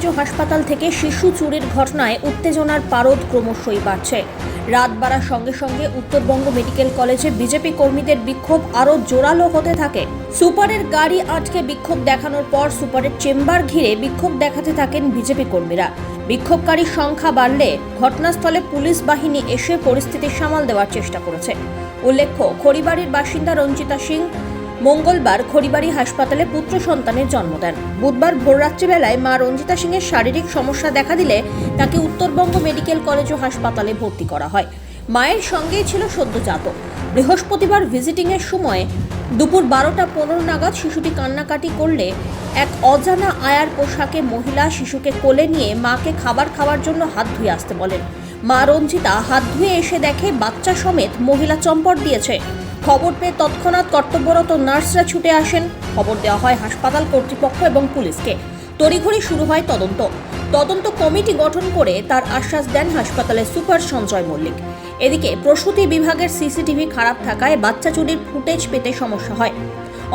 College ও হাসপাতাল থেকে শিশু চুরির ঘটনায় উত্তেজনার পারদ ক্রমশই বাড়ছে। রাত বাড়ার সঙ্গে সঙ্গে উত্তরবঙ্গ মেডিকেল কলেজে বিজেপি কর্মীদের বিক্ষোভ আরও জোরালো হতে থাকে। সুপারের গাড়ি আটকে বিক্ষোভ দেখানোর পর সুপারের চেম্বার ঘিরে বিক্ষোভ দেখাতে থাকেন বিজেপি কর্মীরা। বিক্ষোভকারীর সংখ্যা বাড়লে ঘটনাস্থলে পুলিশ বাহিনী এসে পরিস্থিতি সামাল দেওয়ার চেষ্টা করেছে। উল্লেখ্য, খড়িবাড়ির বাসিন্দা রঞ্জিতা সিং মঙ্গলবার খড়িবাড়ি হাসপাতালে পুত্র সন্তানের জন্ম দেন। বুধবার ভোররাত্রিবেলায় মা রঞ্জিতা সিংয়ের শারীরিক সমস্যা দেখা দিলে তাকে উত্তরবঙ্গ মেডিকেল কলেজ ও হাসপাতালে ভর্তি করা হয়। মায়ের সঙ্গেই ছিল সদ্যজাত। বৃহস্পতিবার ভিজিটিংয়ের সময় দুপুর 12:15 নাগাদ শিশুটি কান্নাকাটি করলে এক অজানা আয়ার পোশাকে মহিলা শিশুকে কোলে নিয়ে মাকে খাবার খাওয়ার জন্য হাত ধুয়ে আসতে বলেন। মা রঞ্জিতা হাত ধুয়ে এসে দেখে বাচ্চা সমেত মহিলা চম্পট দিয়েছে। খবর পেয়ে তৎক্ষণাৎ কর্তব্যরত নার্সরা ছুটে আসেন। খবর দেওয়া হয় হাসপাতাল কর্তৃপক্ষ এবং পুলিশকে। তড়িঘড়ি শুরু হয় তদন্ত কমিটি গঠন করে তার আশ্বাস দেন হাসপাতালের সুপার সঞ্জয় মল্লিক। এদিকে প্রসূতি বিভাগের সিসিটিভি খারাপ থাকায় বাচ্চা চুরির ফুটেজ পেতে সমস্যা হয়।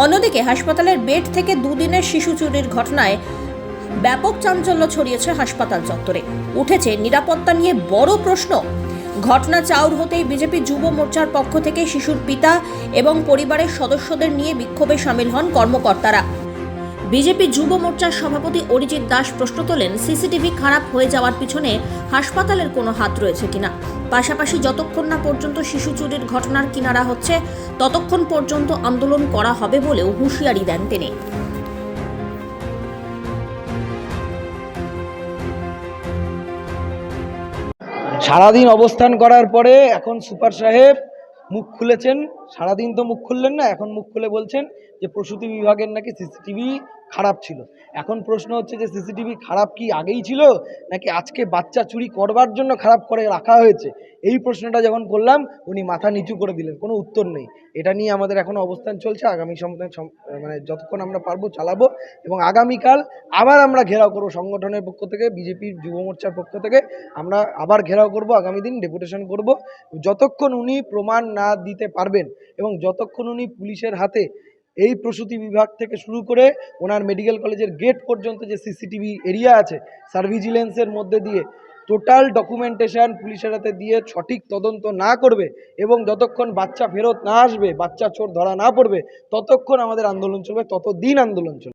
অন্যদিকে হাসপাতালের বেড থেকে দুদিনের শিশু চুরির ঘটনায় ব্যাপক চাঞ্চল্য ছড়িয়েছে হাসপাতাল চত্বরে। উঠেছে নিরাপত্তা নিয়ে বড় প্রশ্ন। ঘটনা চাউর হতেই বিজেপি যুব মোর্চার পক্ষ থেকে শিশুর পিতা এবং পরিবারের সদস্যদের নিয়ে বিক্ষোভে সামিল হন কর্মকর্তারা। বিজেপি যুব মোর্চার সভাপতি অরিজিৎ দাস প্রশ্ন তোলেন, সিসিটিভি খারাপ হয়ে যাওয়ার পিছনে হাসপাতালের কোনো হাত রয়েছে কিনা। পাশাপাশি যতক্ষণ না পর্যন্ত শিশু চুরির ঘটনার কিনারা হচ্ছে ততক্ষণ পর্যন্ত আন্দোলন করা হবে বলেও হুঁশিয়ারি দেন তিনি। সারাদিন অবস্থান করার পরে এখন সুপার সাহেব মুখ খুলেছেন। সারাদিন তো মুখ খুললেন না, এখন মুখ খুলে বলছেন যে প্রসূতি বিভাগের নাকি সিসিটিভি খারাপ ছিল। এখন প্রশ্ন হচ্ছে যে সিসিটিভি খারাপ কি আগেই ছিল নাকি আজকে বাচ্চা চুরি করবার জন্য খারাপ করে রাখা হয়েছে? এই প্রশ্নটা যখন করলাম উনি মাথা নিচু করে দিলেন, কোনো উত্তর নেই। এটা নিয়ে আমাদের এখনো অবস্থান চলছে। আগামী মানে যতক্ষণ আমরা পারবো চালাবো এবং আগামীকাল আবার আমরা ঘেরাও করবো। সংগঠনের পক্ষ থেকে, বিজেপির যুব মোর্চার পক্ষ থেকে আমরা আবার ঘেরাও করব। আগামী দিন ডেপুটেশন করব। যতক্ষণ উনি প্রমাণ না দিতে পারবেন এবং যতক্ষণ উনি পুলিশের হাতে এই প্রসূতি বিভাগ থেকে শুরু করে ওনার মেডিকেল কলেজের গেট পর্যন্ত যে সিসিটিভি এরিয়া আছে, সার্ভিজিলেন্সের মধ্যে দিয়ে টোটাল ডকুমেন্টেশন পুলিশের হাতে দিয়ে সঠিক তদন্ত না করবে এবং যতক্ষণ বাচ্চা ফেরত না আসবে, বাচ্চা চোর ধরা না পড়বে, ততক্ষণ আমাদের আন্দোলন চলবে, ততদিন আন্দোলন চলবে।